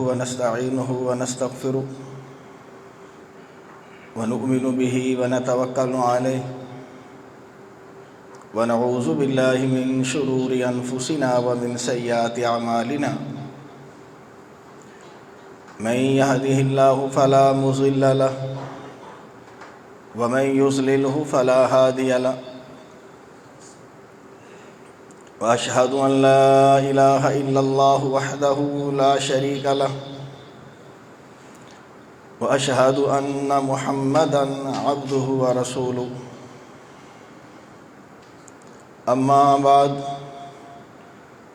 ونستعينه ونستغفره ونؤمن به ونتوكل عليه ونعوذ بالله من شرور أنفسنا ومن سيئات أعمالنا من يهده الله فلا مضل له ومن يضلله فلا هادي له وأشهد أن لا إله إلا الله وحده لا شريك له وأشهد أن محمدًا عبده ورسوله أما بعد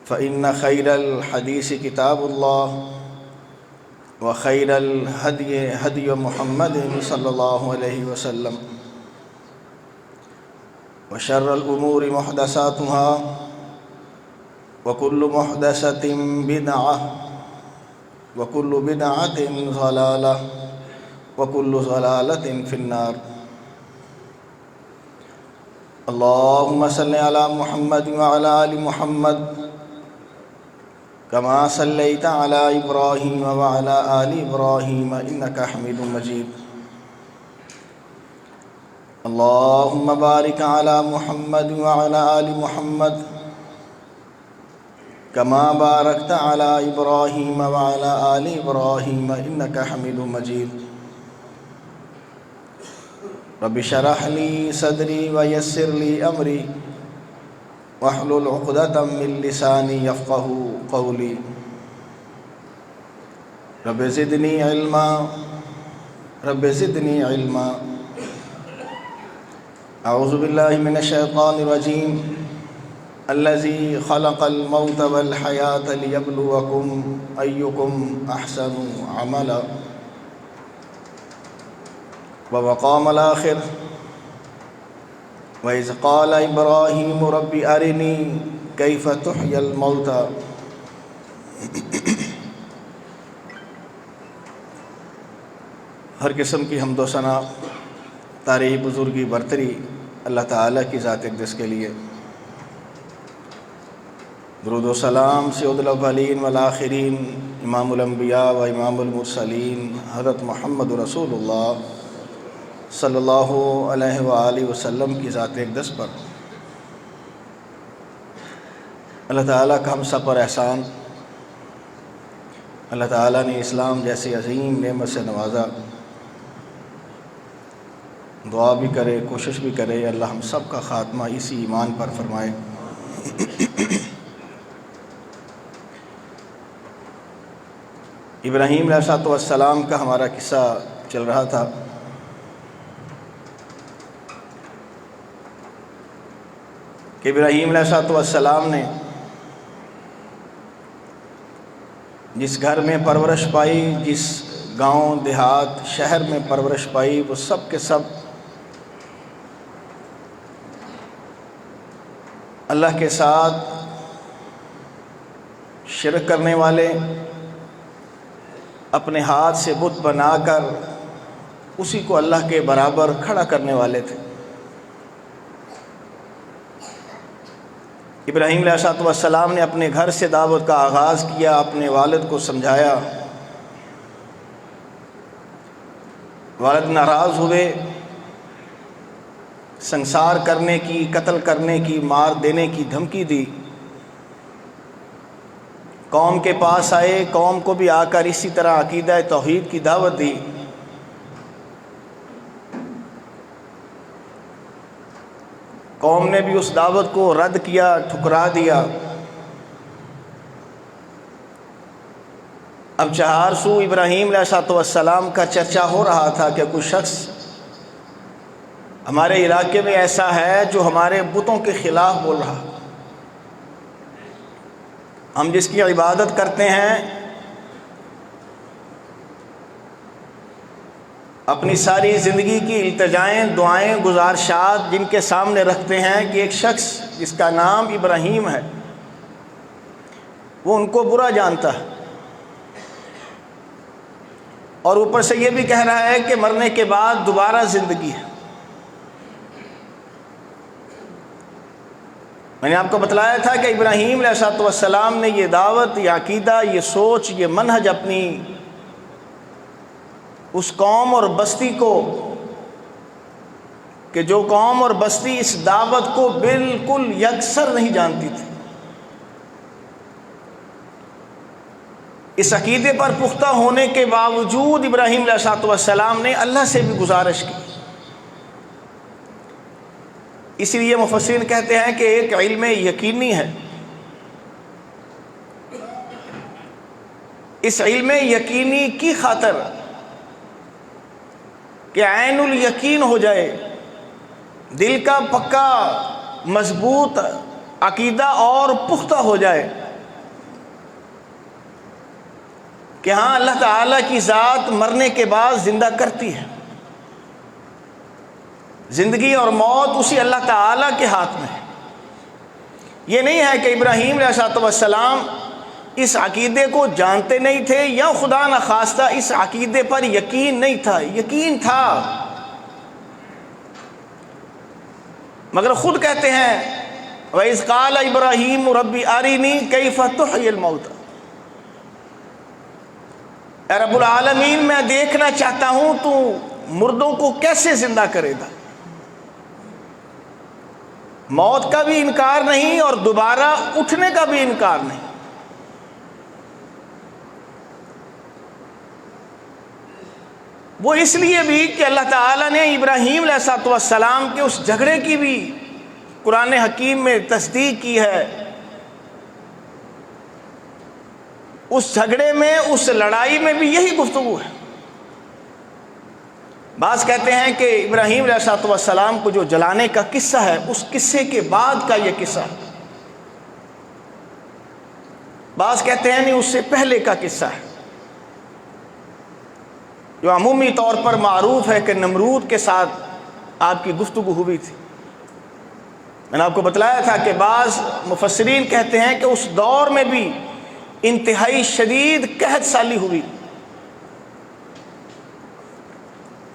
فإن خير الحديث كتاب الله وخير الهدي هدي محمد صلى الله عليه وسلم وشر الأمور محدثاتها وكل محدثة بدعة وكل بدعة ضلالة وكل ضلالة في النار اللهم صل على محمد وعلى آل محمد كما صليت على إبراهيم وعلى آل إبراهيم إنك حميد مجيد اللهم بارك على محمد وعلى آل محمد كما باركت على إبراهيم وعلى آل إبراهيم إنك حميد مجيد رب اشرح لي صدري ويسر لي أمري واحلل عقدة من لساني يفقهوا قولي رب زدني علما رب زدني علما أعوذ بالله من الشيطان الرجيم الذي خلق الموت والحياة ليبلوكم أيكم أحسن عملا ومقام الآخر وإذ قال إبراهيم رب أرني كيف تحيي الموتى ہر قسم کی حمد و ثنا تعریف بزرگی برتری اللہ تعالیٰ کی ذات اقدس کے لیے، درود و سلام سید الاولین والآخرین امام الانبیاء و امام المرسلین حضرت محمد رسول اللہ صلی اللہ علیہ وآلہ وسلم کی ذات اقدس پر۔ اللہ تعالیٰ کا ہم سب پر احسان، اللہ تعالیٰ نے اسلام جیسی عظیم نعمت سے نوازا، دعا بھی کرے کوشش بھی کرے اللہ ہم سب کا خاتمہ اسی ایمان پر فرمائے۔ ابراہیم علیہ السلام کا ہمارا قصہ چل رہا تھا۔ کہ ابراہیم علیہ السلام نے جس گھر میں پرورش پائی، جس گاؤں دیہات شہر میں پرورش پائی، وہ سب کے سب اللہ کے ساتھ شرک کرنے والے، اپنے ہاتھ سے بت بنا کر اسی کو اللہ کے برابر کھڑا کرنے والے تھے۔ ابراہیم علیہ السلام نے اپنے گھر سے دعوت کا آغاز کیا، اپنے والد کو سمجھایا، والد ناراض ہوئے، سنسار کرنے کی، قتل کرنے کی، مار دینے کی دھمکی دی۔ قوم کے پاس آئے، قوم کو بھی آ کر اسی طرح عقیدہ توحید کی دعوت دی۔ قوم نے بھی اس دعوت کو رد کیا، ٹھکرا دیا۔ اب چہار سو ابراہیم علیہ السلام کا چرچا ہو رہا تھا کہ کوئی شخص ہمارے علاقے میں ایسا ہے جو ہمارے بتوں کے خلاف بول رہا، ہم جس کی عبادت کرتے ہیں، اپنی ساری زندگی کی التجائیں، دعائیں، گزارشات جن کے سامنے رکھتے ہیں کہ ایک شخص جس کا نام ابراہیم ہے وہ ان کو برا جانتا ہے، اور اوپر سے یہ بھی کہہ رہا ہے کہ مرنے کے بعد دوبارہ زندگی ہے۔ میں نے آپ کو بتلایا تھا کہ ابراہیم علیہ السلام نے یہ دعوت، یہ عقیدہ، یہ سوچ، یہ منہج اپنی اس قوم اور بستی کو، کہ جو قوم اور بستی اس دعوت کو بالکل یکسر نہیں جانتی تھی، اس عقیدے پر پختہ ہونے کے باوجود ابراہیم علیہ السلام نے اللہ سے بھی گزارش کی۔ اس لیے مفسرین کہتے ہیں کہ ایک علم یقینی ہے، اس علم یقینی کی خاطر کہ عین الیقین ہو جائے، دل کا پکا مضبوط عقیدہ اور پختہ ہو جائے کہ ہاں اللہ تعالیٰ کی ذات مرنے کے بعد زندہ کرتی ہے، زندگی اور موت اسی اللہ تعالیٰ کے ہاتھ میں ہے۔ یہ نہیں ہے کہ ابراہیم علیہ السلام اس عقیدے کو جانتے نہیں تھے یا خدا نخواستہ اس عقیدے پر یقین نہیں تھا، یقین تھا، مگر خود کہتے ہیں وَإِذْ قَالَ إِبْرَاهِيمُ رَبِّ أَرِنِي كَيْفَ تُحْيِي الْمَوْتَى، اے رب العالمین میں دیکھنا چاہتا ہوں تو مردوں کو کیسے زندہ کرے گا۔ موت کا بھی انکار نہیں اور دوبارہ اٹھنے کا بھی انکار نہیں۔ وہ اس لیے بھی کہ اللہ تعالیٰ نے ابراہیم علیہ السلام کے اس جھگڑے کی بھی قرآن حکیم میں تصدیق کی ہے۔ اس جھگڑے میں، اس لڑائی میں بھی یہی گفتگو ہے۔ بعض کہتے ہیں کہ ابراہیم علیہ السلام کو جو جلانے کا قصہ ہے، اس قصے کے بعد کا یہ قصہ ہے۔ بعض کہتے ہیں نہیں، اس سے پہلے کا قصہ ہے، جو عمومی طور پر معروف ہے کہ نمرود کے ساتھ آپ کی گفتگو ہوئی تھی۔ میں نے آپ کو بتلایا تھا کہ بعض مفسرین کہتے ہیں کہ اس دور میں بھی انتہائی شدید قحط سالی ہوئی۔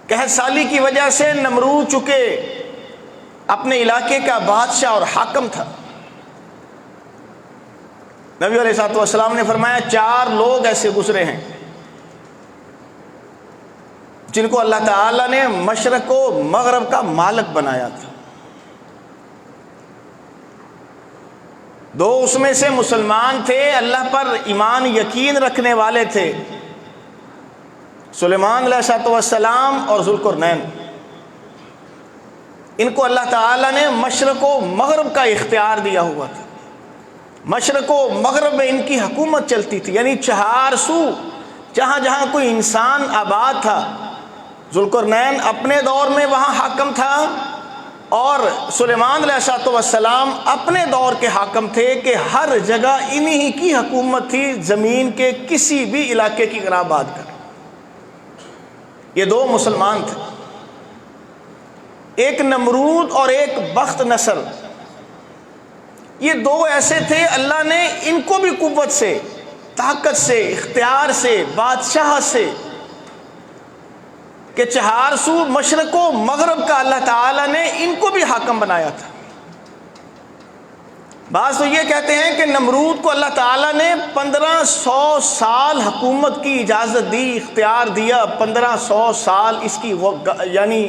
قحط سالی کی وجہ سے نمرود چکے اپنے علاقے کا بادشاہ اور حاکم تھا۔ نبی علیہ السلام نے فرمایا 4 لوگ ایسے گزرے ہیں جن کو اللہ تعالیٰ نے مشرق و مغرب کا مالک بنایا تھا۔ 2 اس میں سے مسلمان تھے، اللہ پر ایمان یقین رکھنے والے تھے، سلیمان علیہ السلام اور ذوالقرنین۔ ان کو اللہ تعالیٰ نے مشرق و مغرب کا اختیار دیا ہوا تھا۔ مشرق و مغرب میں ان کی حکومت چلتی تھی، یعنی 4 سو جہاں جہاں کوئی انسان آباد تھا، ذوالقرنین اپنے دور میں وہاں حاکم تھا، اور سلیمان علیہ السلام اپنے دور کے حاکم تھے کہ ہر جگہ انہی کی حکومت تھی، زمین کے کسی بھی علاقے کی اگر آباد کر۔ یہ 2 مسلمان تھے، ایک نمرود اور ایک بخت نصر۔ یہ 2 ایسے تھے، اللہ نے ان کو بھی قوت سے، طاقت سے، اختیار سے، بادشاہ سے، کہ 4 سو مشرق و مغرب کا اللہ تعالیٰ نے ان کو بھی حاکم بنایا تھا۔ بعض تو یہ کہتے ہیں کہ نمرود کو اللہ تعالیٰ نے 1500 سال حکومت کی اجازت دی، اختیار دیا۔ 1500 سال اس کی یعنی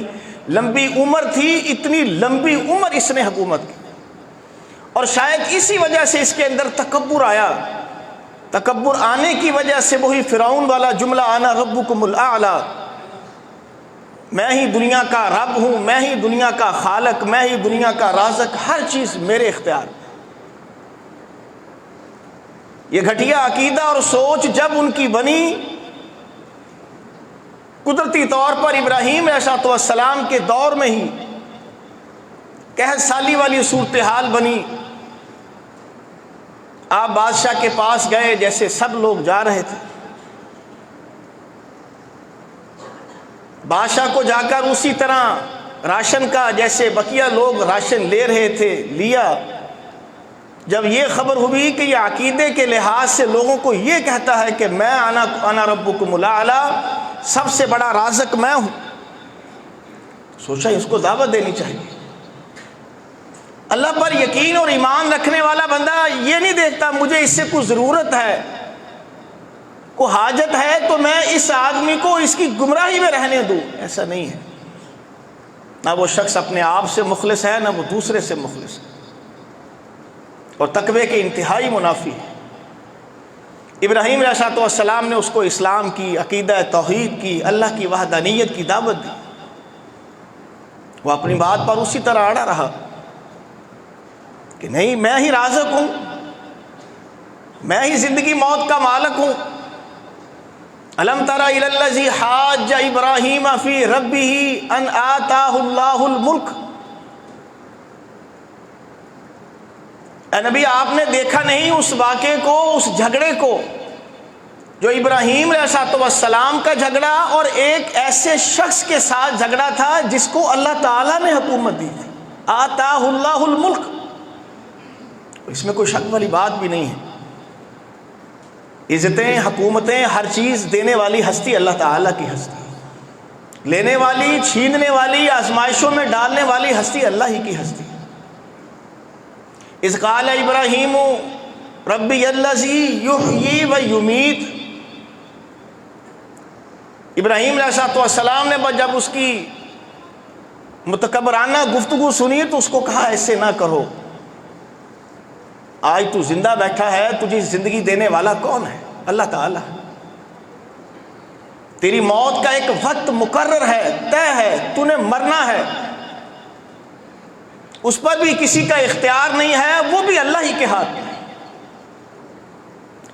لمبی عمر تھی، اتنی لمبی عمر اس نے حکومت کی، اور شاید اسی وجہ سے اس کے اندر تکبر آیا۔ تکبر آنے کی وجہ سے وہی فرعون والا جملہ انا ربکم الاعلی، میں ہی دنیا کا رب ہوں، میں ہی دنیا کا خالق، میں ہی دنیا کا رازق، ہر چیز میرے اختیار۔ یہ گھٹیا عقیدہ اور سوچ جب ان کی بنی، قدرتی طور پر ابراہیم علیہ السلام کے دور میں ہی قحط سالی والی صورتحال بنی۔ آپ بادشاہ کے پاس گئے جیسے سب لوگ جا رہے تھے، بادشاہ کو جا کر اسی طرح راشن کا جیسے بقیہ لوگ راشن لے رہے تھے لیا۔ جب یہ خبر ہوئی کہ یہ عقیدے کے لحاظ سے لوگوں کو یہ کہتا ہے کہ میں انا ربکم الاعلی، سب سے بڑا رازق میں ہوں، سوچا اس کو دعوت دینی چاہیے۔ اللہ پر یقین اور ایمان رکھنے والا بندہ یہ نہیں دیکھتا مجھے اس سے کوئی ضرورت ہے، کوئی حاجت ہے تو میں اس آدمی کو اس کی گمراہی میں رہنے دوں، ایسا نہیں ہے۔ نہ وہ شخص اپنے آپ سے مخلص ہے، نہ وہ دوسرے سے مخلص ہے، اور تقوی کے انتہائی منافی ہے۔ ابراہیم علیہ السلام نے اس کو اسلام کی، عقیدہ توحید کی، اللہ کی وحدانیت کی دعوت دی، وہ اپنی بات پر اسی طرح اڑا رہا کہ نہیں، میں ہی رازق ہوں، میں ہی زندگی موت کا مالک ہوں۔ الم تر الی الذی حاج ابراہیم فی ربہ ان آتاہ اللہ الملک۔ اے نبی، آپ نے دیکھا نہیں اس واقعے کو، اس جھگڑے کو جو ابراہیم علیہ السلام کا جھگڑا اور ایک ایسے شخص کے ساتھ جھگڑا تھا جس کو اللہ تعالیٰ نے حکومت دی تھی، آتاہ اللہ الملک۔ اس میں کوئی شک والی بات بھی نہیں ہے۔ عزتیں، حکومتیں، ہر چیز دینے والی ہستی اللہ تعالیٰ کی ہستی، لینے والی، چھیننے والی، آزمائشوں میں ڈالنے والی ہستی اللہ ہی کی ہستی۔ اذ قال ابراہیم ربی الذی یحیی و یمیت، ابراہیم علیہ السلام نے جب اس کی متکبرانہ گفتگو سنی تو اس کو کہا ایسے نہ کرو، آج تو زندہ بیٹھا ہے، تجھے زندگی دینے والا کون ہے؟ اللہ تعالیٰ۔ تیری موت کا ایک وقت مقرر ہے، طے ہے، تو نے مرنا ہے، اس پر بھی کسی کا اختیار نہیں ہے، وہ بھی اللہ ہی کے ہاتھ میں ہے۔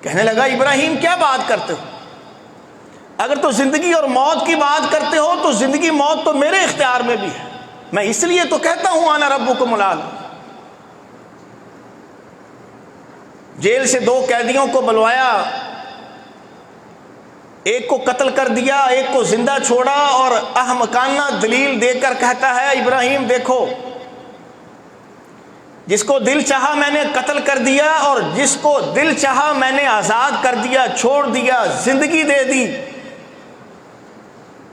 کہنے لگا ابراہیم کیا بات کرتے ہو؟ اگر تو زندگی اور موت کی بات کرتے ہو تو زندگی موت تو میرے اختیار میں بھی ہے، میں اس لیے تو کہتا ہوں انا ربکم الاعلی۔ جیل سے 2 قیدیوں کو بلوایا، ایک کو قتل کر دیا، ایک کو زندہ چھوڑا، اور احمقانہ دلیل دے کر کہتا ہے ابراہیم دیکھو، جس کو دل چاہا میں نے قتل کر دیا اور جس کو دل چاہا میں نے آزاد کر دیا، چھوڑ دیا، زندگی دے دی۔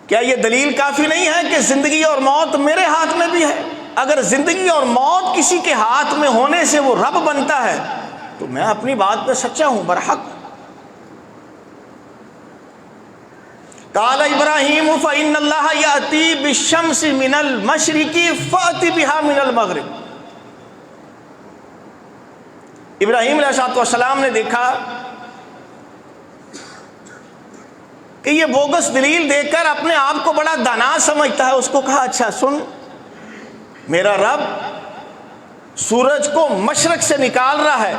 کیا یہ دلیل کافی نہیں ہے کہ زندگی اور موت میرے ہاتھ میں بھی ہے؟ اگر زندگی اور موت کسی کے ہاتھ میں ہونے سے وہ رب بنتا ہے تو میں اپنی بات پہ سچا ہوں، برحق۔ قال ابراہیم فإن اللہ یأتی بالشمس من المشرق فأت بها من المغرب۔ ابراہیم علیہ السلام نے دیکھا کہ یہ بوگس دلیل دے کر اپنے آپ کو بڑا دانا سمجھتا ہے۔ اس کو کہا اچھا سن، میرا رب سورج کو مشرق سے نکال رہا ہے،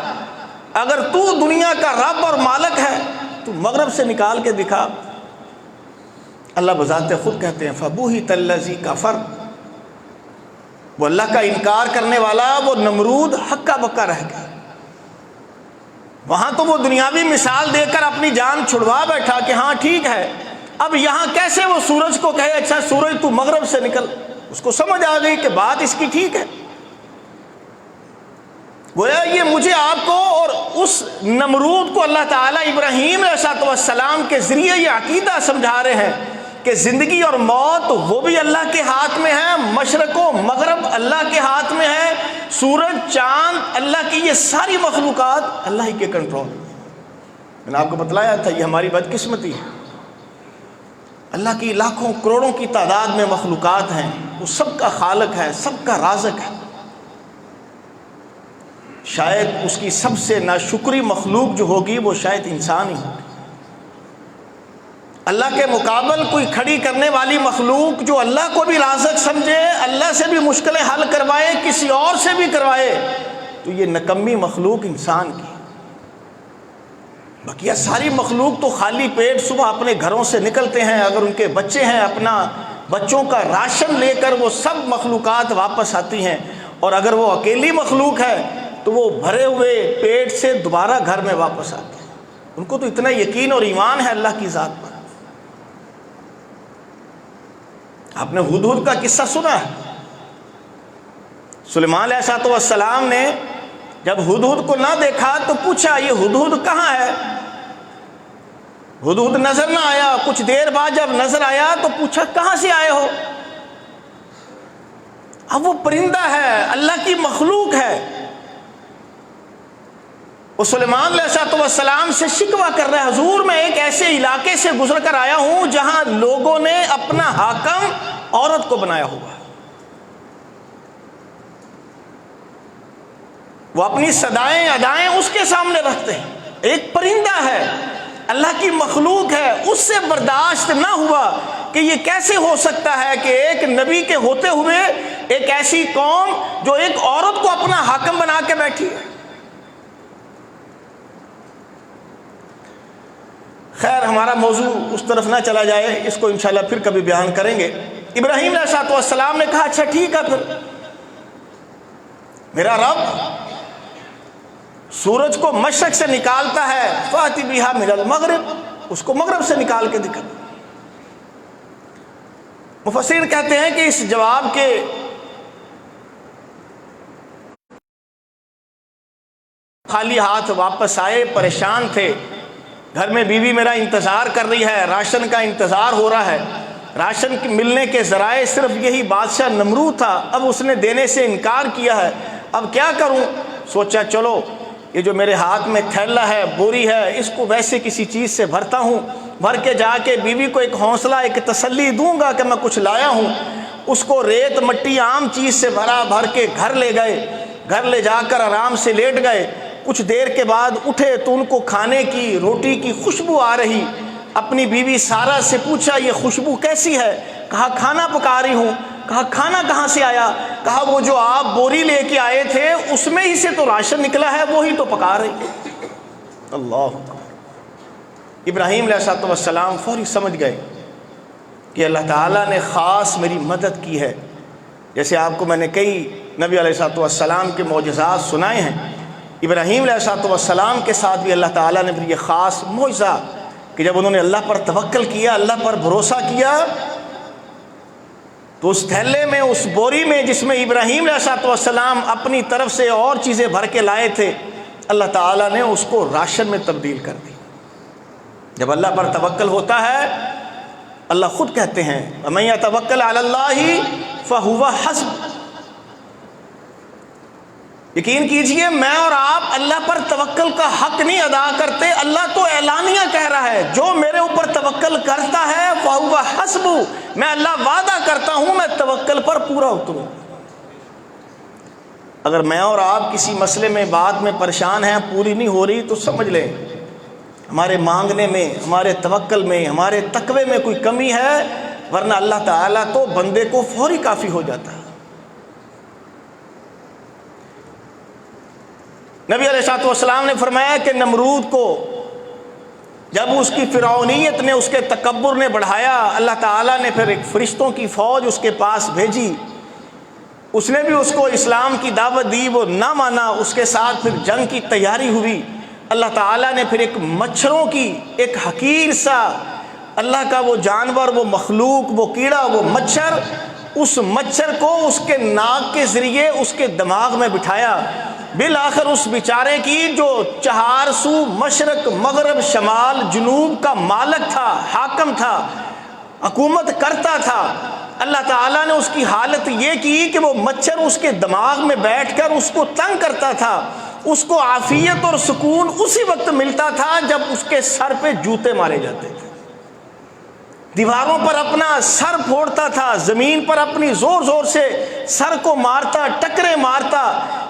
اگر تو دنیا کا رب اور مالک ہے تو مغرب سے نکال کے دکھا۔ اللہ بذات خود کہتے ہیں فبوہت الذی کفر، وہ اللہ کا انکار کرنے والا، وہ نمرود ہکا بکا رہ گیا۔ وہاں تو وہ دنیاوی مثال دے کر اپنی جان چھڑوا بیٹھا کہ ہاں ٹھیک ہے، اب یہاں کیسے وہ سورج کو کہے اچھا سورج تو مغرب سے نکل؟ اس کو سمجھ آ گئی کہ بات اس کی ٹھیک ہے۔ گویا یہ مجھے، آپ کو اور اس نمرود کو اللہ تعالیٰ ابراہیم علیہ السلام کے ذریعے یہ عقیدہ سمجھا رہے ہیں کہ زندگی اور موت وہ بھی اللہ کے ہاتھ میں ہے، مشرق و مغرب اللہ کے ہاتھ میں ہے، سورج، چاند، اللہ کی یہ ساری مخلوقات اللہ ہی کے کنٹرول میں۔ میں نے آپ کو بتلایا تھا یہ ہماری بدقسمتی ہے۔ اللہ کی لاکھوں کروڑوں کی تعداد میں مخلوقات ہیں، وہ سب کا خالق ہے، سب کا رازق ہے۔ شاید اس کی سب سے ناشکری مخلوق جو ہوگی وہ شاید انسان ہی ہوگی۔ اللہ کے مقابل کوئی کھڑی کرنے والی مخلوق جو اللہ کو بھی رازق سمجھے، اللہ سے بھی مشکلیں حل کروائے، کسی اور سے بھی کروائے، تو یہ نکمی مخلوق انسان کی۔ بقیہ ساری مخلوق تو خالی پیٹ صبح اپنے گھروں سے نکلتے ہیں، اگر ان کے بچے ہیں اپنا بچوں کا راشن لے کر وہ سب مخلوقات واپس آتی ہیں، اور اگر وہ اکیلی مخلوق ہے تو وہ بھرے ہوئے پیٹ سے دوبارہ گھر میں واپس آتے ہیں۔ ان کو تو اتنا یقین اور ایمان ہے اللہ کی ذات پر۔ آپ نے ہدہد کا قصہ سنا ہے؟ سلیمان علیہ السلام نے جب ہدہد کو نہ دیکھا تو پوچھا یہ ہدہد کہاں ہے؟ ہدہد نظر نہ آیا۔ کچھ دیر بعد جب نظر آیا تو پوچھا کہاں سے آئے ہو؟ اب وہ پرندہ ہے، اللہ کی مخلوق ہے، وہ سلیمان علیہ السلام سے شکوہ کر رہا ہے، حضور میں ایک ایسے علاقے سے گزر کر آیا ہوں جہاں لوگوں نے اپنا حاکم عورت کو بنایا ہوا ہے، وہ اپنی صدائیں ادائیں اس کے سامنے رکھتے ہیں، ایک پرندہ ہے، اللہ کی مخلوق ہے، اس سے برداشت نہ ہوا کہ یہ کیسے ہو سکتا ہے کہ ایک نبی کے ہوتے ہوئے ایک ایسی قوم جو ایک عورت کو اپنا حاکم بنا کے بیٹھی ہے۔ خیر ہمارا موضوع اس طرف نہ چلا جائے، اس کو انشاءاللہ پھر کبھی بیان کریں گے۔ ابراہیم علیہ السلام نے کہا اچھا ٹھیک ہے، پھر میرا رب سورج کو مشرق سے نکالتا ہے، فَأْتِ بِهَا مِنَ الْمَغْرِبِ، اس کو مغرب سے نکال کے دکھا۔ مفسرین کہتے ہیں کہ اس جواب کے خالی ہاتھ واپس آئے، پریشان تھے، گھر میں بیوی میرا انتظار کر رہی ہے، راشن کا انتظار ہو رہا ہے، راشن ملنے کے ذرائع صرف یہی بادشاہ نمرود تھا، اب اس نے دینے سے انکار کیا ہے، اب کیا کروں؟ سوچا چلو یہ جو میرے ہاتھ میں تھیلا ہے، بوری ہے، اس کو ویسے کسی چیز سے بھرتا ہوں، بھر کے جا کے بیوی کو ایک حوصلہ ایک تسلی دوں گا کہ میں کچھ لایا ہوں۔ اس کو ریت مٹی عام چیز سے بھر کے گھر لے گئے، گھر لے جا کر آرام سے لیٹ گئے۔ کچھ دیر کے بعد اٹھے تو ان کو کھانے کی روٹی کی خوشبو آ رہی، اپنی بیوی سارہ سے پوچھا یہ خوشبو کیسی ہے؟ کہا کھانا پکا رہی ہوں۔ کہا کھانا کہاں سے آیا؟ کہا وہ جو آپ بوری لے کے آئے تھے اس میں ہی سے تو راشن نکلا ہے، وہی تو پکا رہی۔ اللہ ابراہیم علیہ السلام فوری سمجھ گئے کہ اللہ تعالیٰ نے خاص میری مدد کی ہے، جیسے آپ کو میں نے کئی نبی علیہ السلام کے معجزات سنائے ہیں، ابراہیم علیہ السلام کے ساتھ بھی اللہ تعالیٰ نے پھر یہ خاص معجزہ کہ جب انہوں نے اللہ پر توکل کیا، اللہ پر بھروسہ کیا، تو اس تھیلے میں، اس بوری میں جس میں ابراہیم علیہ السلام اپنی طرف سے اور چیزیں بھر کے لائے تھے، اللہ تعالیٰ نے اس کو راشن میں تبدیل کر دی۔ جب اللہ پر توکل ہوتا ہے، اللہ خود کہتے ہیں وَمَن يَتَوَكَّلْ عَلَى اللَّهِ فَهُوَ حَسْبُهُ، یقین کیجئے میں اور آپ اللہ پر توکل کا حق نہیں ادا کرتے، اللہ تو اعلانیہ کہہ رہا ہے جو میرے اوپر توکل کرتا ہے فَهُوَ حَسْبُهُ، میں اللہ وعدہ کرتا ہوں میں توکل پر پورا اتروں۔ اگر میں اور آپ کسی مسئلے میں بات میں پریشان ہیں، پوری نہیں ہو رہی، تو سمجھ لیں ہمارے مانگنے میں، ہمارے توکل میں، ہمارے تقوی میں کوئی کمی ہے، ورنہ اللہ تعالیٰ تو بندے کو فوری کافی ہو جاتا ہے۔ نبی علیہ السلام نے فرمایا کہ نمرود کو جب اس کی فرعونیت نے، اس کے تکبر نے بڑھایا، اللہ تعالیٰ نے پھر ایک فرشتوں کی فوج اس کے پاس بھیجی، اس نے بھی اس کو اسلام کی دعوت دی، وہ نہ مانا، اس کے ساتھ پھر جنگ کی تیاری ہوئی۔ اللہ تعالیٰ نے پھر ایک مچھروں کی ایک حقیر سا اللہ کا وہ جانور، وہ مخلوق، وہ کیڑا، وہ مچھر، اس مچھر کو اس کے ناک کے ذریعے اس کے دماغ میں بٹھایا، بالآخر اس بیچارے کی جو 4 سو مشرق مغرب شمال جنوب کا مالک تھا، حاکم تھا، حکومت کرتا تھا، اللہ تعالیٰ نے اس کی حالت یہ کی کہ وہ مچھر اس کے دماغ میں بیٹھ کر اس کو تنگ کرتا تھا، اس کو عافیت اور سکون اسی وقت ملتا تھا جب اس کے سر پہ جوتے مارے جاتے تھے، دیواروں پر اپنا سر پھوڑتا تھا، زمین پر اپنی زور زور سے سر کو مارتا، ٹکرے مارتا،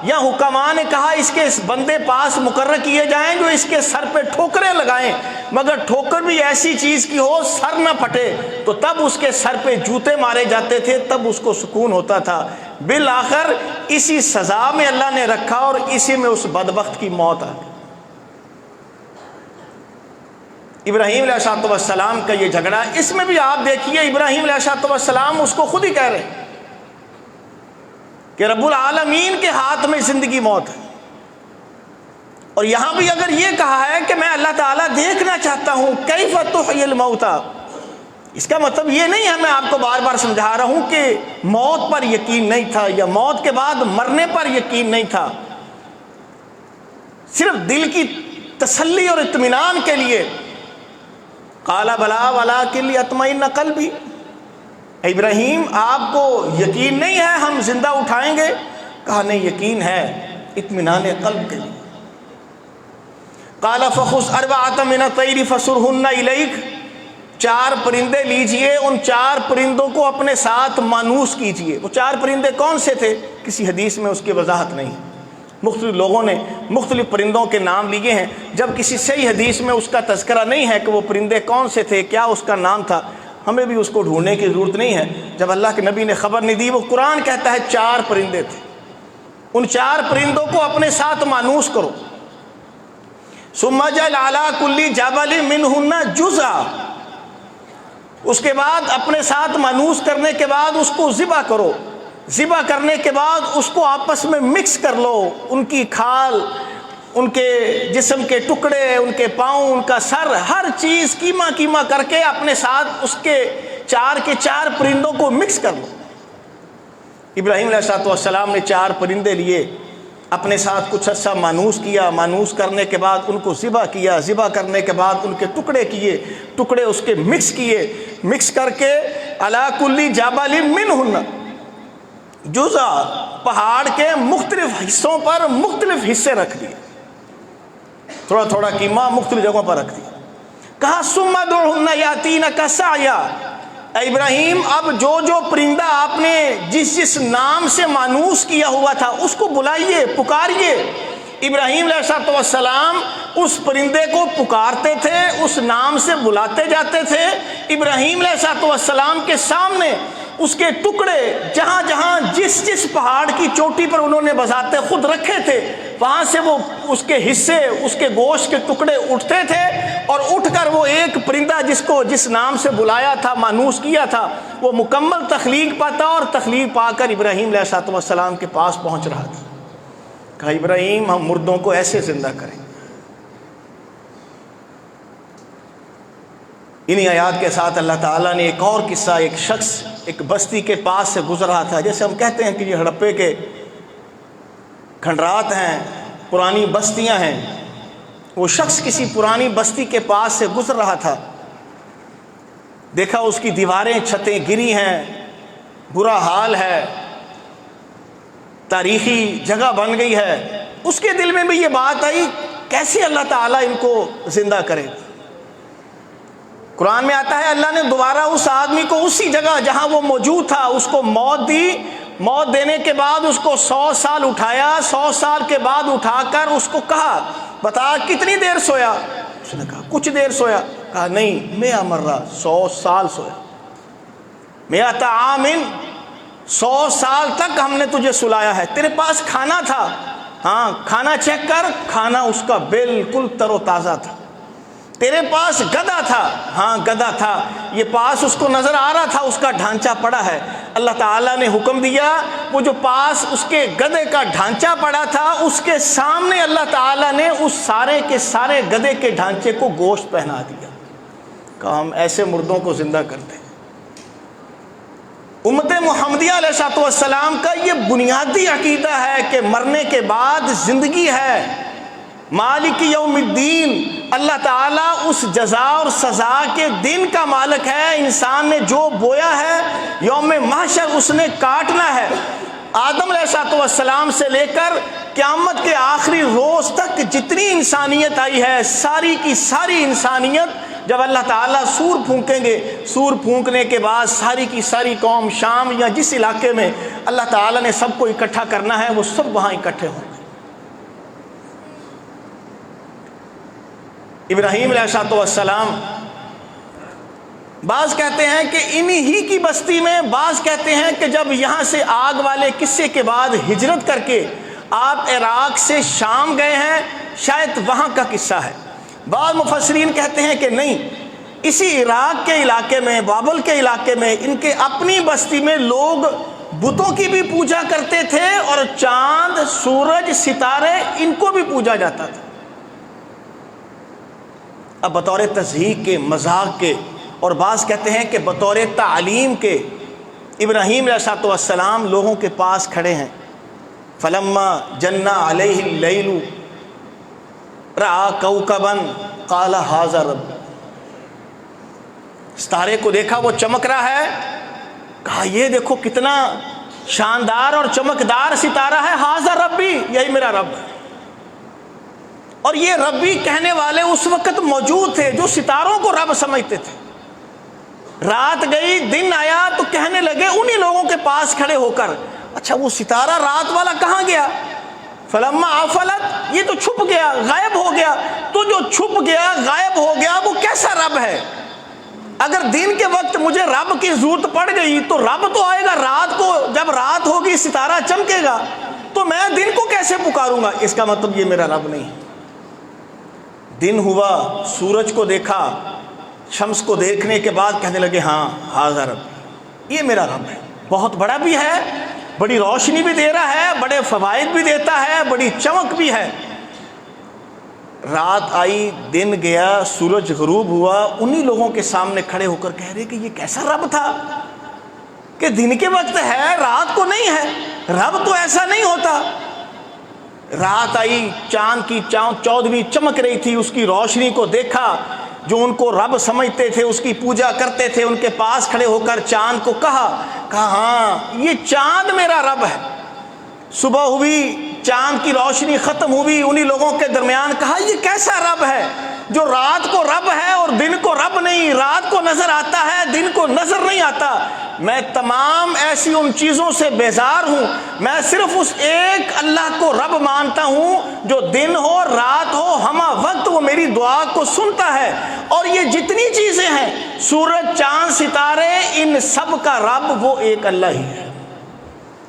یا حکماء نے کہا اس کے اس بندے پاس مقرر کیے جائیں جو اس کے سر پہ ٹھوکریں لگائیں، مگر ٹھوکر بھی ایسی چیز کی ہو سر نہ پھٹے، تو تب اس کے سر پہ جوتے مارے جاتے تھے، تب اس کو سکون ہوتا تھا۔ بالآخر اسی سزا میں اللہ نے رکھا اور اسی میں اس بدبخت کی موت آ گئی۔ ابراہیم علیہ السلام کا یہ جھگڑا، اس میں بھی آپ دیکھیے ابراہیم علیہ السلام اس کو خود ہی کہہ رہے ہیں کہ رب العالمین کے ہاتھ میں زندگی موت ہے، اور یہاں بھی اگر یہ کہا ہے کہ میں اللہ تعالیٰ دیکھنا چاہتا ہوں کیف تحیی الموتى، اس کا مطلب یہ نہیں ہے، میں آپ کو بار بار سمجھا رہا ہوں کہ موت پر یقین نہیں تھا یا موت کے بعد مرنے پر یقین نہیں تھا، صرف دل کی تسلی اور اطمینان کے لیے قال بلا ولکن لیطمئن قلبی، ابراہیم آپ کو یقین نہیں ہے ہم زندہ اٹھائیں گے؟ کہا نہیں یقین ہے، اطمینان قلب کے لیے۔ قال فخذ أربعة من الطير فصرهن إليك، 4 پرندے لیجئے، ان 4 پرندوں کو اپنے ساتھ مانوس کیجئے۔ وہ 4 پرندے کون سے تھے؟ کسی حدیث میں اس کی وضاحت نہیں ہے، مختلف لوگوں نے مختلف پرندوں کے نام لیے ہیں، جب کسی صحیح حدیث میں اس کا تذکرہ نہیں ہے کہ وہ پرندے کون سے تھے، کیا اس کا نام تھا، ہمیں بھی اس کو ڈھونڈنے کی ضرورت نہیں ہے۔ جب اللہ کے نبی نے خبر نہیں دی، وہ قرآن کہتا ہے 4 پرندے تھے، ان 4 پرندوں کو اپنے ساتھ مانوس کرو۔ ثم اجعل علی کل جبل منہن جزءا، اس کے بعد اپنے ساتھ مانوس کرنے کے بعد اس کو ذبح کرو، ذبح کرنے کے بعد اس کو آپس میں مکس کر لو، ان کی کھال، ان کے جسم کے ٹکڑے، ان کے پاؤں، ان کا سر، ہر چیز کیما کیما کر کے اپنے ساتھ اس کے 4 پرندوں کو مکس کر لو۔ ابراہیم علیہ السلام نے 4 پرندے لیے، اپنے ساتھ کچھ عرصہ مانوس کیا، مانوس کرنے کے بعد ان کو ذبح کیا، ذبح کرنے کے بعد ان کے ٹکڑے کیے، ٹکڑے اس کے مکس کیے، مکس کر کے علی کل جبل منہن جزء، پہاڑ کے مختلف حصوں پر مختلف حصے رکھ دیے، تھوڑا تھوڑا قیمہ مختلف جگہوں پر رکھ دیا۔ کہا ثم ادعهن یاتینک سعیا، اے ابراہیم اب جو پرندہ آپ نے جس نام سے مانوس کیا ہوا تھا اس کو بلائیے، پکاریے۔ ابراہیم علیہ السلام اس پرندے کو پکارتے تھے، اس نام سے بلاتے جاتے تھے۔ ابراہیم علیہ السلام کے سامنے اس کے ٹکڑے جہاں جہاں جس پہاڑ کی چوٹی پر انہوں نے بذات خود رکھے تھے، وہاں سے وہ اس کے حصے، اس کے گوشت کے ٹکڑے اٹھتے تھے، اور اٹھ کر وہ ایک پرندہ جس نام سے بلایا تھا، مانوس کیا تھا، وہ مکمل تخلیق پاتا، اور تخلیق پا کر ابراہیم علیہ السلام کے پاس پہنچ رہا تھا۔ کہا ابراہیم ہم مردوں کو ایسے زندہ کریں۔ انہی آیات کے ساتھ اللہ تعالیٰ نے ایک اور قصہ، ایک شخص ایک بستی کے پاس سے گزر رہا تھا، جیسے ہم کہتے ہیں کہ یہ ہڑپے کے کھنڈرات ہیں، پرانی بستیاں ہیں، وہ شخص کسی پرانی بستی کے پاس سے گزر رہا تھا، دیکھا اس کی دیواریں چھتیں گری ہیں، برا حال ہے، تاریخی جگہ بن گئی ہے۔ اس کے دل میں بھی یہ بات آئی کیسے اللہ تعالیٰ ان کو زندہ کرے۔ قرآن میں آتا ہے اللہ نے دوبارہ اس آدمی کو اسی جگہ جہاں وہ موجود تھا اس کو موت دی، موت دینے کے بعد اس کو 100 سال اٹھایا، 100 سال کے بعد اٹھا کر اس کو کہا بتا کتنی دیر سویا؟ اس نے کہا کچھ دیر سویا۔ کہا نہیں 100 مرہ، 100 سال سویا، 100 عام، 100 سال تک ہم نے تجھے سلایا ہے۔ تیرے پاس کھانا تھا، ہاں کھانا چیک کر، کھانا اس کا بالکل تر و تازہ تھا۔ تیرے پاس گدھا تھا، ہاں گدھا تھا، یہ پاس اس کو نظر آ رہا تھا اس کا ڈھانچہ پڑا ہے۔ اللہ تعالیٰ نے حکم دیا وہ جو پاس اس کے گدھے کا ڈھانچہ پڑا تھا اس کے سامنے اللہ تعالیٰ نے اس سارے کے سارے گدھے کے ڈھانچے کو گوشت پہنا دیا۔ کہ ہم ایسے مردوں کو زندہ کرتے ہیں۔ امت محمدیہ علیہ السلام کا یہ بنیادی عقیدہ ہے کہ مرنے کے بعد زندگی ہے۔ مالک یوم الدین، اللہ تعالیٰ اس جزا اور سزا کے دن کا مالک ہے۔ انسان نے جو بویا ہے یوم محشر اس نے کاٹنا ہے۔ آدم علیہ السلام سے لے کر قیامت کے آخری روز تک جتنی انسانیت آئی ہے، ساری کی ساری انسانیت جب اللہ تعالیٰ سور پھونکیں گے، سور پھونکنے کے بعد ساری کی ساری قوم شام یا جس علاقے میں اللہ تعالیٰ نے سب کو اکٹھا کرنا ہے وہ سب وہاں اکٹھے ہوں گے۔ ابراہیم علیہ السلام بعض کہتے ہیں کہ انہی ہی کی بستی میں، بعض کہتے ہیں کہ جب یہاں سے آگ والے قصے کے بعد ہجرت کر کے آپ عراق سے شام گئے ہیں، شاید وہاں کا قصہ ہے۔ بعض مفسرین کہتے ہیں کہ نہیں، اسی عراق کے علاقے میں، بابل کے علاقے میں ان کے اپنی بستی میں لوگ بتوں کی بھی پوجا کرتے تھے اور چاند، سورج، ستارے ان کو بھی پوجا جاتا تھا۔ اب بطور تضحیک کے، مذاق کے، اور بعض کہتے ہیں کہ بطور تعلیم کے ابراہیم علیہ السلام لوگوں کے پاس کھڑے ہیں۔ فلما جن علیہ اللیل رأى کوکبا قال ھذا رب، ستارے کو دیکھا وہ چمک رہا ہے، کہا یہ دیکھو کتنا شاندار اور چمکدار ستارہ ہے، ھذا ربی، یہی میرا رب ہے۔ اور یہ ربی کہنے والے اس وقت موجود تھے جو ستاروں کو رب سمجھتے تھے۔ رات گئی دن آیا تو کہنے لگے انہی لوگوں کے پاس کھڑے ہو کر، اچھا وہ ستارہ رات والا کہاں گیا؟ فلما آفلت، یہ تو چھپ گیا، غائب ہو گیا۔ تو جو چھپ گیا غائب ہو گیا وہ کیسا رب ہے؟ اگر دن کے وقت مجھے رب کی ضرورت پڑ گئی تو رب تو آئے گا رات کو، جب رات ہوگی ستارہ چمکے گا، تو میں دن کو کیسے پکاروں گا؟ اس کا مطلب یہ میرا رب نہیں ہے۔ دن ہوا، سورج کو دیکھا، شمس کو دیکھنے کے بعد کہنے لگے ہاں ھذا رب، یہ میرا رب ہے، بہت بڑا بھی ہے، بڑی روشنی بھی دے رہا ہے، بڑے فوائد بھی دیتا ہے، بڑی چمک بھی ہے۔ رات آئی دن گیا، سورج غروب ہوا، انہی لوگوں کے سامنے کھڑے ہو کر کہہ رہے کہ یہ کیسا رب تھا کہ دن کے وقت ہے رات کو نہیں ہے، رب تو ایسا نہیں ہوتا۔ رات آئی، چاند کی 14ویں چمک رہی تھی، اس کی روشنی کو دیکھا، جو ان کو رب سمجھتے تھے اس کی پوجا کرتے تھے، ان کے پاس کھڑے ہو کر چاند کو کہا ہاں یہ چاند میرا رب ہے۔ صبح ہوئی، چاند کی روشنی ختم ہوئی، انہی لوگوں کے درمیان کہا یہ کیسا رب ہے جو رات کو رب ہے اور دن کو رب نہیں، رات کو نظر آتا ہے دن کو نظر نہیں آتا۔ میں تمام ایسی ان چیزوں سے بیزار ہوں، میں صرف اس ایک اللہ کو رب مانتا ہوں جو دن ہو رات ہو ہمہ وقت وہ میری دعا کو سنتا ہے۔ اور یہ جتنی چیزیں ہیں، سورج چاند ستارے، ان سب کا رب وہ ایک اللہ ہی ہے۔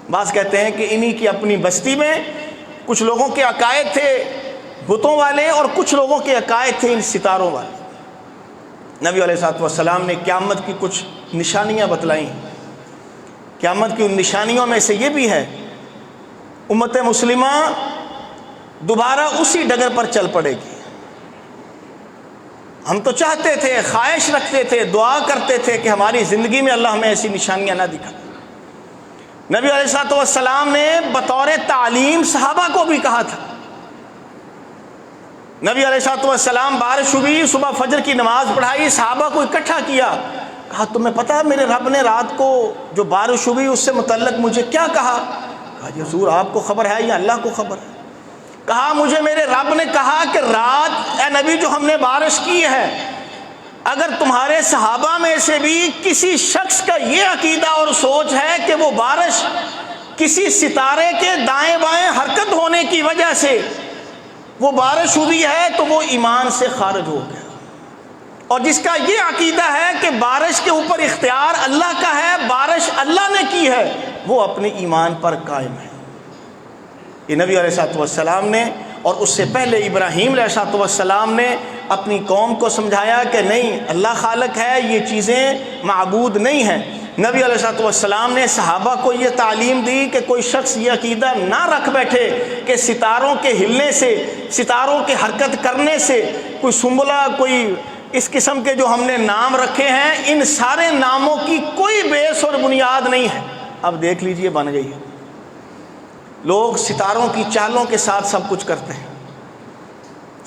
بعض کہتے ہیں کہ انہی کی اپنی بستی میں کچھ لوگوں کے عقائد تھے بتوں والے، اور کچھ لوگوں کے عقائد تھے ان ستاروں والے۔ نبی علیہ الصلوۃ والسلام نے قیامت کی کچھ نشانیاں بتلائیں۔ قیامت کی ان نشانیوں میں سے یہ بھی ہے، امت مسلمہ دوبارہ اسی ڈگر پر چل پڑے گی۔ ہم تو چاہتے تھے، خواہش رکھتے تھے، دعا کرتے تھے کہ ہماری زندگی میں اللہ ہمیں ایسی نشانیاں نہ دکھائے۔ نبی علیہ الصلوۃ والسلام نے بطور تعلیم صحابہ کو بھی کہا تھا۔ نبی علیہ الصلوۃ والسلام بارش ہوئی، صبح فجر کی نماز پڑھائی، صحابہ کو اکٹھا کیا، کہا تمہیں پتہ ہے میرے رب نے رات کو جو بارش ہوئی اس سے متعلق مجھے کیا کہا؟ کہا جی حضور آپ کو خبر ہے یا اللہ کو خبر ہے؟ کہا مجھے میرے رب نے کہا کہ رات اے نبی جو ہم نے بارش کی ہے، اگر تمہارے صحابہ میں سے بھی کسی شخص کا یہ عقیدہ اور سوچ ہے کہ وہ بارش کسی ستارے کے دائیں بائیں حرکت ہونے کی وجہ سے وہ بارش ہوئی ہے تو وہ ایمان سے خارج ہو گیا، اور جس کا یہ عقیدہ ہے کہ بارش کے اوپر اختیار اللہ کا ہے، بارش اللہ نے کی ہے، وہ اپنے ایمان پر قائم ہے۔ یہ نبی علیہ الصلوۃ والسلام نے، اور اس سے پہلے ابراہیم علیہ الصلوۃ والسلام نے اپنی قوم کو سمجھایا کہ نہیں، اللہ خالق ہے، یہ چیزیں معبود نہیں ہیں۔ نبی علیہ الصلوۃ والسلام نے صحابہ کو یہ تعلیم دی کہ کوئی شخص یہ عقیدہ نہ رکھ بیٹھے کہ ستاروں کے ہلنے سے، ستاروں کے حرکت کرنے سے، کوئی سنبلہ، کوئی اس قسم کے جو ہم نے نام رکھے ہیں، ان سارے ناموں کی کوئی بیس اور بنیاد نہیں ہے۔ اب دیکھ لیجئے بن گئی ہے۔ لوگ ستاروں کی چالوں کے ساتھ سب کچھ کرتے ہیں،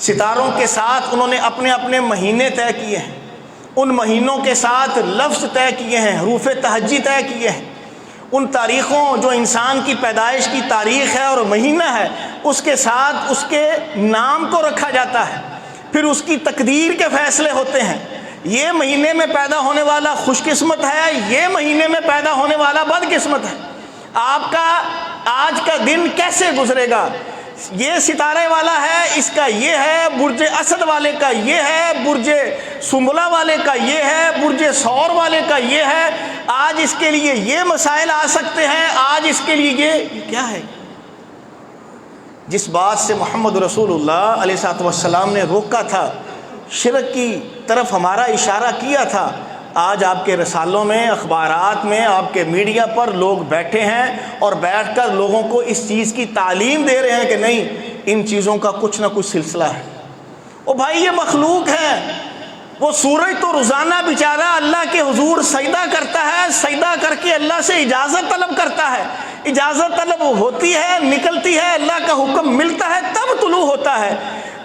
ستاروں کے ساتھ انہوں نے اپنے اپنے مہینے طے کیے ہیں، ان مہینوں کے ساتھ لفظ طے کیے ہیں، حروف تہجی طے کیے ہیں، ان تاریخوں جو انسان کی پیدائش کی تاریخ ہے اور مہینہ ہے اس کے ساتھ اس کے نام کو رکھا جاتا ہے، پھر اس کی تقدیر کے فیصلے ہوتے ہیں۔ یہ مہینے میں پیدا ہونے والا خوش قسمت ہے، یہ مہینے میں پیدا ہونے والا بد قسمت ہے، آپ کا آج کا دن کیسے گزرے گا، یہ ستارے والا ہے، اس کا یہ ہے، برج اسد والے کا یہ ہے، برج سنبلہ والے کا یہ ہے، برج ثور والے کا یہ ہے، آج اس کے لیے یہ مسائل آ سکتے ہیں، آج اس کے لیے یہ کیا ہے۔ جس بات سے محمد رسول اللہ علیہ الصلوۃ والسلام نے روکا تھا، شرک کی طرف ہمارا اشارہ کیا تھا، آج آپ کے رسالوں میں، اخبارات میں، آپ کے میڈیا پر لوگ بیٹھے ہیں اور بیٹھ کر لوگوں کو اس چیز کی تعلیم دے رہے ہیں کہ نہیں، ان چیزوں کا کچھ نہ کچھ سلسلہ ہے۔ او بھائی یہ مخلوق ہے، وہ سورج تو روزانہ بیچارہ اللہ کے حضور سجدہ کرتا ہے، سجدہ کر کے اللہ سے اجازت طلب کرتا ہے، اجازت طلب ہوتی ہے، نکلتی ہے، اللہ کا حکم ملتا ہے تب طلوع ہوتا ہے۔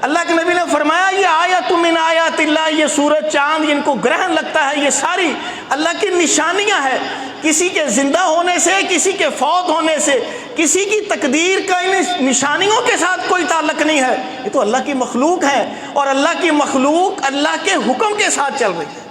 اللہ کے نبی نے فرمایا یہ آیت من آیات اللہ، یہ سورج چاند ان کو گرہن لگتا ہے، یہ ساری اللہ کی نشانیاں ہیں۔ کسی کے زندہ ہونے سے، کسی کے فوت ہونے سے، کسی کی تقدیر کا ان نشانیوں کے ساتھ کوئی تعلق نہیں ہے۔ یہ تو اللہ کی مخلوق ہے، اور اللہ کی مخلوق اللہ کے حکم کے ساتھ چل رہی ہے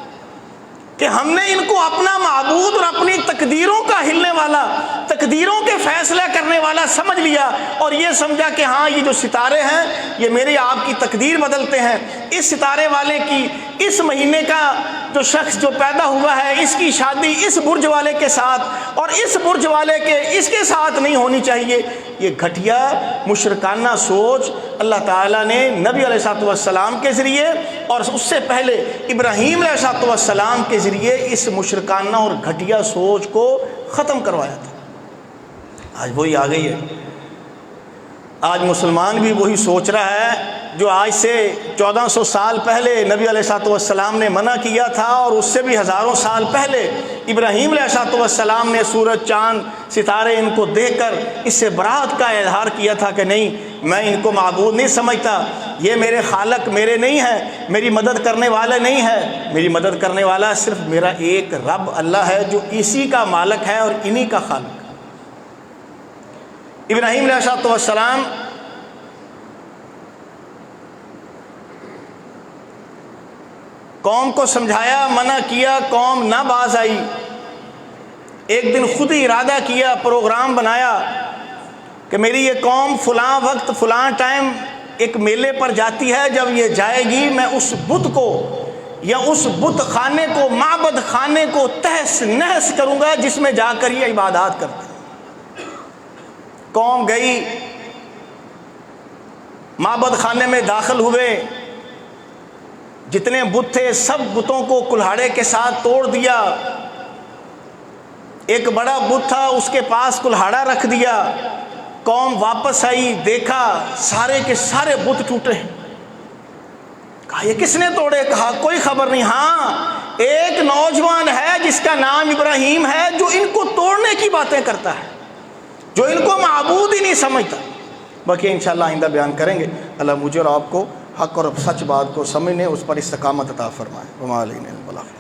کہ ہم نے ان کو اپنا معبود اور اپنی تقدیروں کا ہلنے والا، تقدیروں کے فیصلہ کرنے والا سمجھ لیا، اور یہ سمجھا کہ ہاں یہ جو ستارے ہیں یہ میری آپ کی تقدیر بدلتے ہیں۔ اس ستارے والے کی اس مہینے کا جو شخص جو پیدا ہوا ہے، اس کی شادی اس برج والے کے ساتھ اور اس برج والے کے اس کے ساتھ نہیں ہونی چاہیے۔ یہ گھٹیا مشرکانہ سوچ اللہ تعالیٰ نے نبی علیہ السلام کے ذریعے اور اس سے پہلے ابراہیم علیہ السلام کے ذریعے اس مشرکانہ اور گھٹیا سوچ کو ختم کروایا تھا۔ آج وہی آ گئی ہے۔ آج مسلمان بھی وہی سوچ رہا ہے جو آج سے 1400 سال پہلے نبی علیہ السلام نے منع کیا تھا، اور اس سے بھی ہزاروں سال پہلے ابراہیم علیہ السلام نے سورج، چاند، ستارے ان کو دیکھ کر اس سے برات کا اظہار کیا تھا کہ نہیں، میں ان کو معبود نہیں سمجھتا، یہ میرے خالق میرے نہیں ہیں، میری مدد کرنے والے نہیں ہیں، میری مدد کرنے والا صرف میرا ایک رب اللہ ہے جو اسی کا مالک ہے اور انہی کا خالق۔ ابراہیم علیہ السلام قوم کو سمجھایا، منع کیا، قوم نہ باز آئی۔ ایک دن خود ہی ارادہ کیا، پروگرام بنایا کہ میری یہ قوم فلاں وقت فلاں ٹائم ایک میلے پر جاتی ہے، جب یہ جائے گی میں اس بت کو یا اس بت خانے کو، معبد خانے کو تہس نہس کروں گا جس میں جا کر یہ عبادات کرتے ہیں۔ قوم گئی، معبد خانے میں داخل ہوئے، جتنے بت تھے سب بتوں کو کلہاڑے کے ساتھ توڑ دیا۔ ایک بڑا بت تھا، اس کے پاس کلہاڑا رکھ دیا۔ قوم واپس آئی، دیکھا سارے کے سارے بت ٹوٹے ہیں۔ کہا یہ کس نے توڑے؟ کہا کوئی خبر نہیں، ہاں ایک نوجوان ہے جس کا نام ابراہیم ہے جو ان کو توڑنے کی باتیں کرتا ہے، جو ان کو معبود ہی نہیں سمجھتا۔ باقی انشاءاللہ آئندہ بیان کریں گے۔ اللہ مجھے اور آپ کو حق اور سچ بات کو سمجھنے، اس پر استقامت عطا فرمائے۔ وما علینا البلاغ۔